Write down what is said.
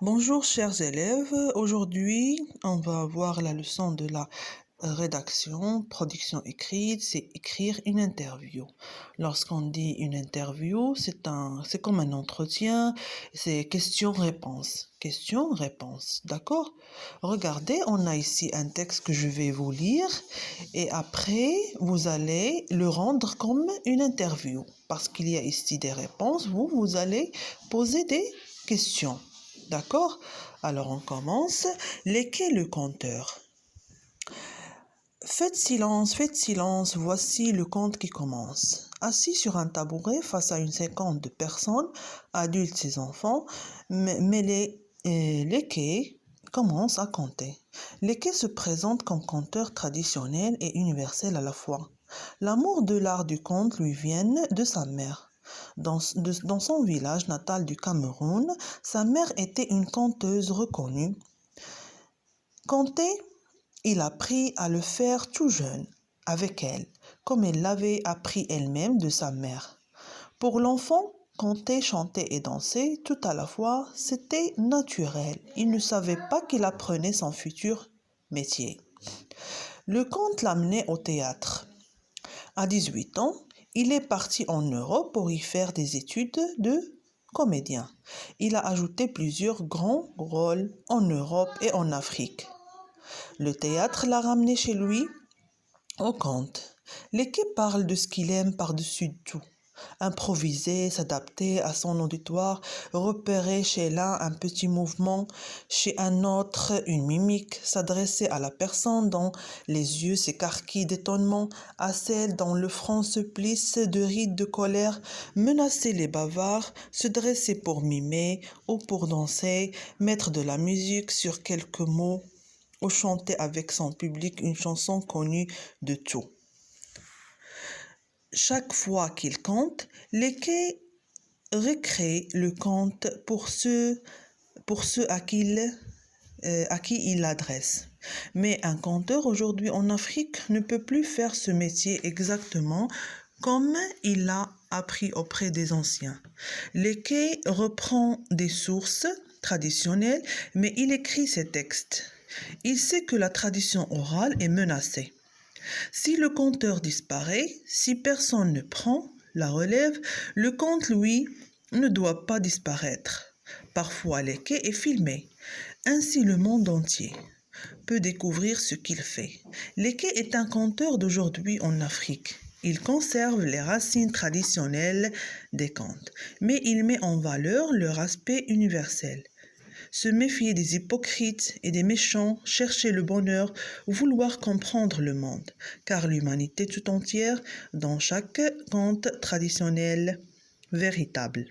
Bonjour chers élèves, aujourd'hui on va voir la leçon de la rédaction, production écrite, c'est écrire une interview. Lorsqu'on dit une interview, c'est comme un entretien, c'est question-réponse. Question-réponse, d'accord? Regardez, on a ici un texte que je vais vous lire et après vous allez le rendre comme une interview parce qu'il y a ici des réponses, vous allez poser des questions. D'accord? Alors on commence. Qu'est le compteur? Faites silence, voici le compte qui commence. Assis sur un tabouret face à une cinquantaine de personnes, adultes et enfants, mais les quais commencent à compter. Les quais se présentent comme compteur traditionnel et universel à la fois. L'amour de l'art du conte lui vient de sa mère. Dans son village natal du Cameroun, sa mère était une conteuse reconnue. Compter, il apprit à le faire tout jeune, avec elle, comme elle l'avait appris elle-même de sa mère. Pour l'enfant, compter, chanter et danser, tout à la fois, c'était naturel. Il ne savait pas qu'il apprenait son futur métier. Le conte l'amenait au théâtre. À 18 ans, il est parti en Europe pour y faire des études de comédien. Il a ajouté plusieurs grands rôles en Europe et en Afrique. Le théâtre l'a ramené chez lui au conte. L'équipe parle de ce qu'il aime par-dessus tout. Improviser, s'adapter à son auditoire, repérer chez l'un un petit mouvement, chez un autre une mimique, s'adresser à la personne dont les yeux s'écarquillent d'étonnement, à celle dont le front se plisse de rides de colère, menacer les bavards, se dresser pour mimer ou pour danser, mettre de la musique sur quelques mots ou chanter avec son public une chanson connue de tout. Chaque fois qu'il compte, l'équerre recrée le conte pour ceux à qui il l'adresse. Mais un conteur aujourd'hui en Afrique ne peut plus faire ce métier exactement comme il l'a appris auprès des anciens. L'équerre reprend des sources traditionnelles, mais il écrit ses textes. Il sait que la tradition orale est menacée. Si le conteur disparaît, si personne ne prend la relève, le conte, lui, ne doit pas disparaître. Parfois, l'équerre est filmé. Ainsi, le monde entier peut découvrir ce qu'il fait. L'équerre est un conteur d'aujourd'hui en Afrique. Il conserve les racines traditionnelles des contes, mais il met en valeur leur aspect universel. Se méfier des hypocrites et des méchants, chercher le bonheur, vouloir comprendre le monde, car l'humanité tout entière dans chaque conte traditionnel véritable.